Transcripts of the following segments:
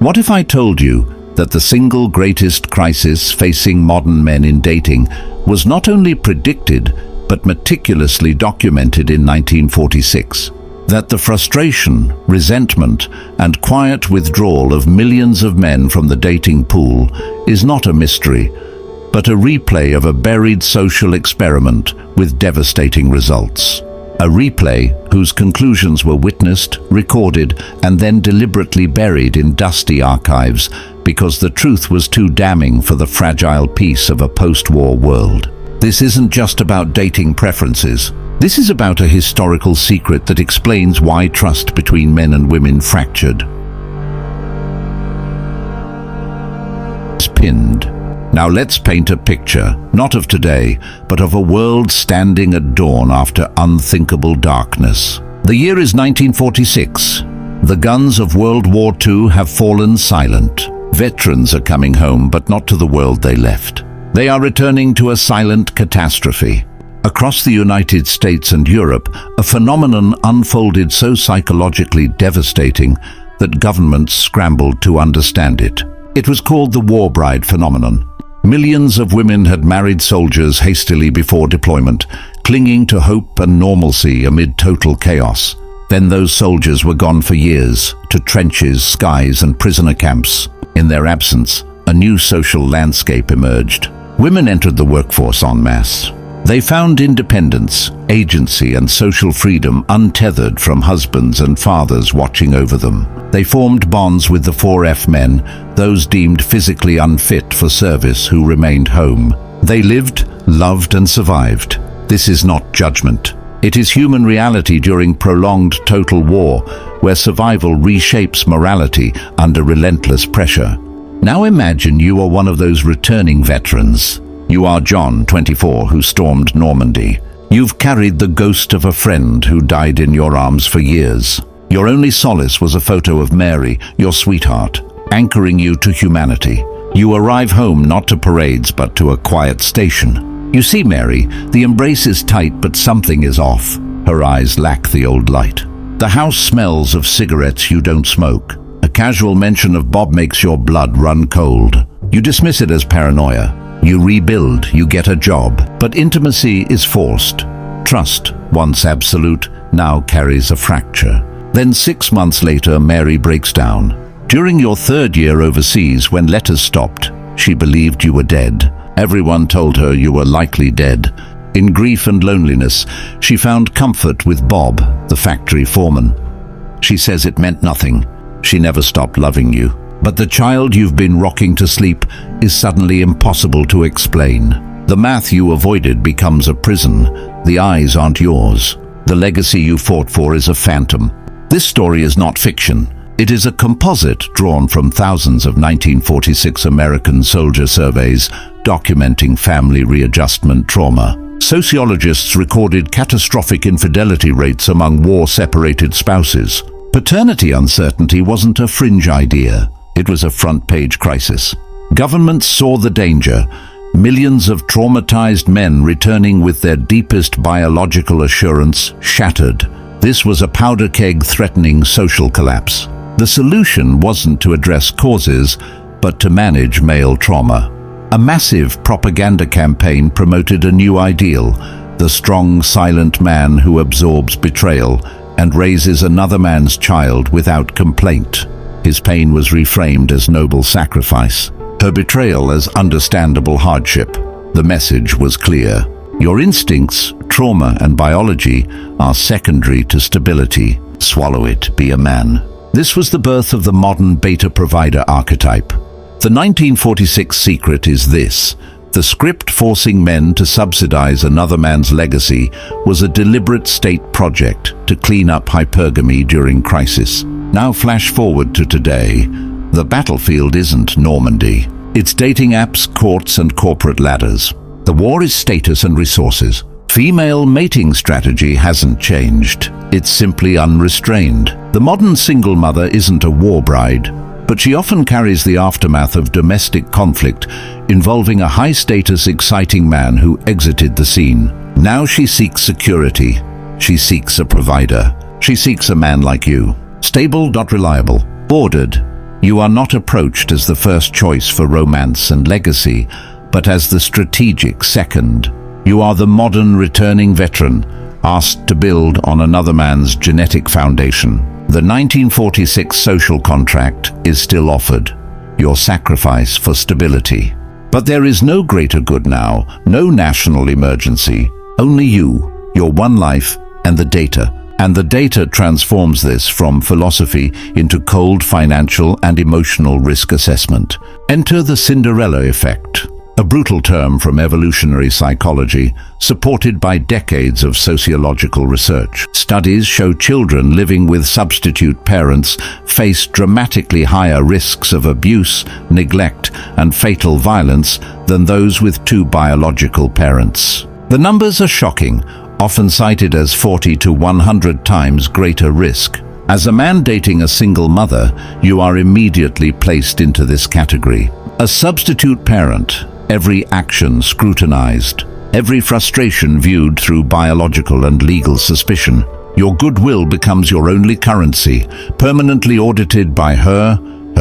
What if I told you that the single greatest crisis facing modern men in dating was not only predicted, but meticulously documented in 1946? That the frustration, resentment, and quiet withdrawal of millions of men from the dating pool is not a mystery, but a replay of a buried social experiment with devastating results. A replay whose conclusions were witnessed, recorded, and then deliberately buried in dusty archives because the truth was too damning for the fragile peace of a post-war world. This isn't just about dating preferences. This is about a historical secret that explains why trust between men and women fractured. It's pinned. Now let's paint a picture, not of today, but of a world standing at dawn after unthinkable darkness. The year is 1946. The guns of World War II have fallen silent. Veterans are coming home, but not to the world they left. They are returning to a silent catastrophe. Across the United States and Europe, a phenomenon unfolded so psychologically devastating that governments scrambled to understand it. It was called the war bride phenomenon. Millions of women had married soldiers hastily before deployment, clinging to hope and normalcy amid total chaos. Then those soldiers were gone for years, to trenches, skies, and prisoner camps. In their absence, a new social landscape emerged. Women entered the workforce en masse. They found independence, agency, and social freedom untethered from husbands and fathers watching over them. They formed bonds with the 4F men, those deemed physically unfit for service who remained home. They lived, loved, and survived. This is not judgment. It is human reality during prolonged total war, where survival reshapes morality under relentless pressure. Now imagine you are one of those returning veterans. You are John, 24, who stormed Normandy. You've carried the ghost of a friend who died in your arms for years. Your only solace was a photo of Mary, your sweetheart, anchoring you to humanity. You arrive home not to parades but to a quiet station. You see Mary, the embrace is tight but something is off. Her eyes lack the old light. The house smells of cigarettes you don't smoke. A casual mention of Bob makes your blood run cold. You dismiss it as paranoia. You rebuild, you get a job, but intimacy is forced. Trust, once absolute, now carries a fracture. Then 6 months later, Mary breaks down. During your 3rd year overseas, when letters stopped, she believed you were dead. Everyone told her you were likely dead. In grief and loneliness, she found comfort with Bob, the factory foreman. She says it meant nothing. She never stopped loving you. But the child you've been rocking to sleep is suddenly impossible to explain. The math you avoided becomes a prison. The eyes aren't yours. The legacy you fought for is a phantom. This story is not fiction. It is a composite drawn from thousands of 1946 American soldier surveys documenting family readjustment trauma. Sociologists recorded catastrophic infidelity rates among war-separated spouses. Paternity uncertainty wasn't a fringe idea. It was a front-page crisis. Governments saw the danger. Millions of traumatized men returning with their deepest biological assurance shattered. This was a powder keg threatening social collapse. The solution wasn't to address causes, but to manage male trauma. A massive propaganda campaign promoted a new ideal, the strong, silent man who absorbs betrayal and raises another man's child without complaint. His pain was reframed as noble sacrifice, her betrayal as understandable hardship. The message was clear. Your instincts, trauma, and biology are secondary to stability. Swallow it, be a man. This was the birth of the modern beta provider archetype. The 1946 secret is this: the script forcing men to subsidize another man's legacy was a deliberate state project to clean up hypergamy during crisis. Now flash forward to today. The battlefield isn't Normandy. It's dating apps, courts, and corporate ladders. The war is status and resources. Female mating strategy hasn't changed. It's simply unrestrained. The modern single mother isn't a war bride, but she often carries the aftermath of domestic conflict involving a high-status, exciting man who exited the scene. Now she seeks security. She seeks a provider. She seeks a man like you. Stable, not reliable. Bordered, You are not approached as the first choice for romance and legacy, but as the strategic second. You are the modern returning veteran, asked to build on another man's genetic foundation. The 1946 social contract is still offered, your sacrifice for stability. But there is no greater good now, no national emergency, only you, your one life, and the data. And the data transforms this from philosophy into cold financial and emotional risk assessment. Enter the Cinderella effect, a brutal term from evolutionary psychology, supported by decades of sociological research. Studies show children living with substitute parents face dramatically higher risks of abuse, neglect, and fatal violence than those with two biological parents. The numbers are shocking, often cited as 40 to 100 times greater risk. As a man dating a single mother, you are immediately placed into this category. A substitute parent, every action scrutinized, every frustration viewed through biological and legal suspicion. Your goodwill becomes your only currency, permanently audited by her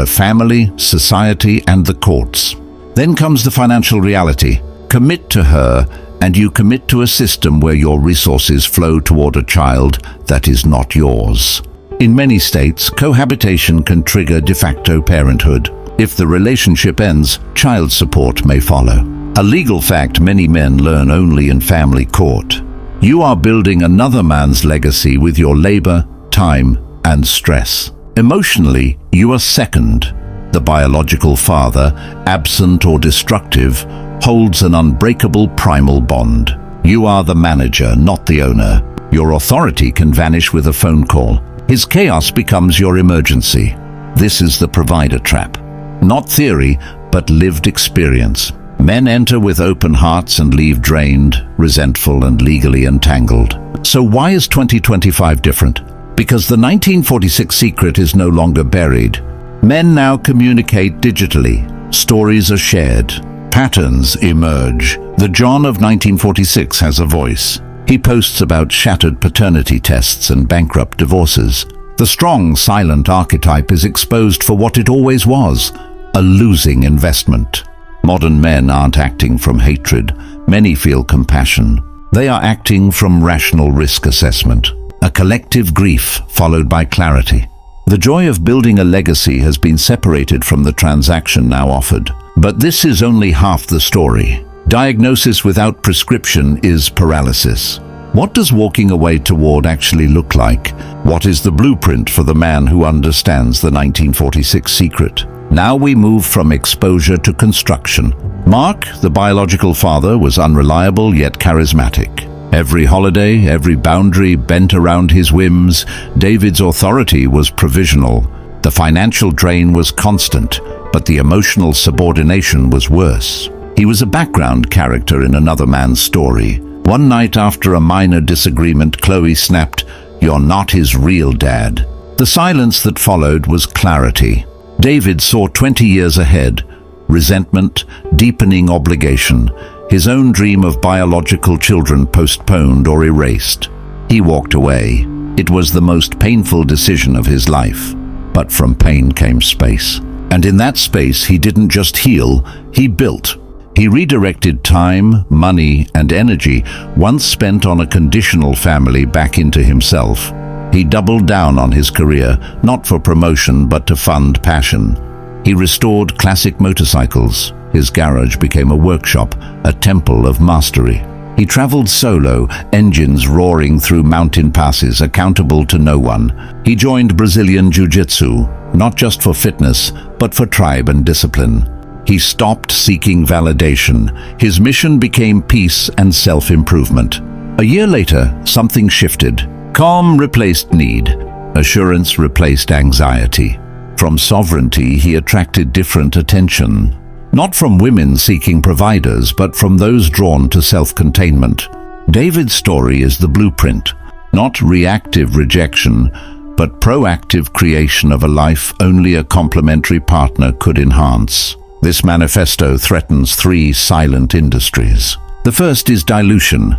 family, society, and the courts. Then comes the financial reality. Commit to her, and you commit to a system where your resources flow toward a child that is not yours. In many states, cohabitation can trigger de facto parenthood. If the relationship ends, child support may follow. A legal fact many men learn only in family court. You are building another man's legacy with your labor, time, and stress. Emotionally, you are second. The biological father, absent or destructive, holds an unbreakable primal bond. You are the manager, not the owner. Your authority can vanish with a phone call. His chaos becomes your emergency. This is the provider trap. Not theory, but lived experience. Men enter with open hearts and leave drained, resentful, and legally entangled. So why is 2025 different? Because the 1946 secret is no longer buried. Men now communicate digitally. Stories are shared. Patterns emerge. The John of 1946 has a voice. He posts about shattered paternity tests and bankrupt divorces. The strong, silent archetype is exposed for what it always was, a losing investment. Modern men aren't acting from hatred. Many feel compassion. They are acting from rational risk assessment, a collective grief followed by clarity. The joy of building a legacy has been separated from the transaction now offered. But this is only half the story. Diagnosis without prescription is paralysis. What does walking away toward actually look like? What is the blueprint for the man who understands the 1946 secret? Now we move from exposure to construction. Mark, the biological father, was unreliable yet charismatic. Every holiday, every boundary bent around his whims. David's authority was provisional. The financial drain was constant, but the emotional subordination was worse. He was a background character in another man's story. One night after a minor disagreement, Chloe snapped, "You're not his real dad." The silence that followed was clarity. David saw 20 years ahead, resentment, deepening obligation, his own dream of biological children postponed or erased. He walked away. It was the most painful decision of his life. But from pain came space. And in that space, he didn't just heal, he built. He redirected time, money, and energy once spent on a conditional family back into himself. He doubled down on his career, not for promotion but to fund passion. He restored classic motorcycles. His garage became a workshop, a temple of mastery. He traveled solo, engines roaring through mountain passes, accountable to no one. He joined Brazilian Jiu-Jitsu, not just for fitness, but for tribe and discipline. He stopped seeking validation. His mission became peace and self-improvement. A year later, something shifted. Calm replaced need. Assurance replaced anxiety. From sovereignty, he attracted different attention. Not from women seeking providers, but from those drawn to self-containment. David's story is the blueprint, not reactive rejection, but proactive creation of a life only a complementary partner could enhance. This manifesto threatens 3 silent industries. The first is dilution,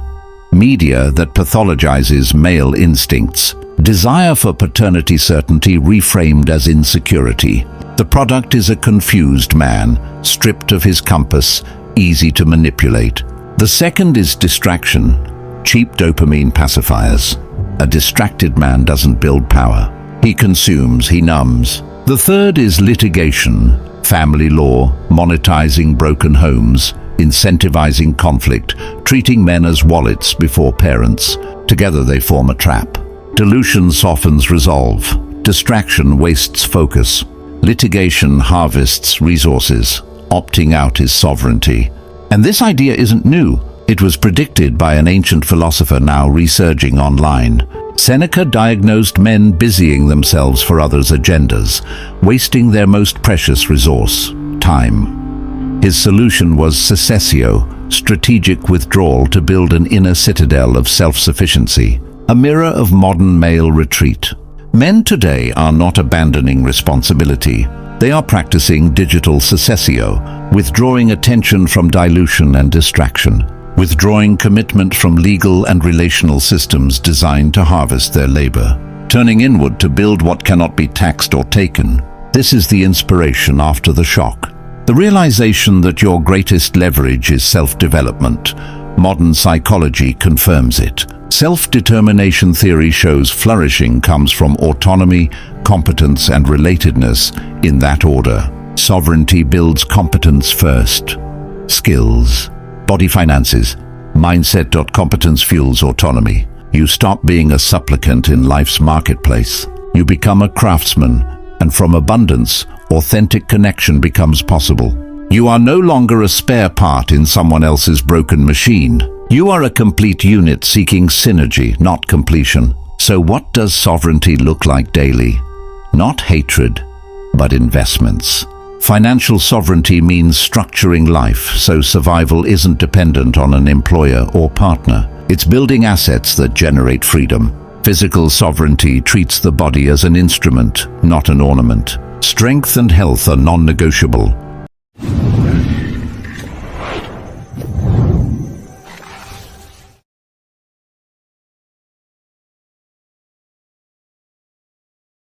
media that pathologizes male instincts, Desire for paternity certainty reframed as insecurity. The product is a confused man, stripped of his compass, easy to manipulate. The second is distraction, cheap dopamine pacifiers. A distracted man doesn't build power. He consumes, he numbs. The third is litigation, family law, monetizing broken homes, incentivizing conflict, treating men as wallets before parents. Together they form a trap. Delusion softens resolve. Distraction wastes focus. Litigation harvests resources. Opting out is sovereignty. And this idea isn't new. It was predicted by an ancient philosopher now resurging online. Seneca diagnosed men busying themselves for others' agendas, wasting their most precious resource, time. His solution was cessatio, strategic withdrawal to build an inner citadel of self-sufficiency, a mirror of modern male retreat. Men today are not abandoning responsibility. They are practicing digital cessatio, withdrawing attention from dilution and distraction, withdrawing commitment from legal and relational systems designed to harvest their labor, turning inward to build what cannot be taxed or taken. This is the inspiration after the shock. The realization that your greatest leverage is self-development. Modern psychology confirms it. Self-determination theory shows flourishing comes from autonomy, competence, and relatedness in that order. Sovereignty builds competence first. Skills, body finances, mindset. Competence fuels autonomy. You stop being a supplicant in life's marketplace. You become a craftsman, and from abundance, authentic connection becomes possible. You are no longer a spare part in someone else's broken machine. You are a complete unit seeking synergy, not completion. So what does sovereignty look like daily? Not hatred, but investments. Financial sovereignty means structuring life so survival isn't dependent on an employer or partner. It's building assets that generate freedom. Physical sovereignty treats the body as an instrument, not an ornament. Strength and health are non-negotiable.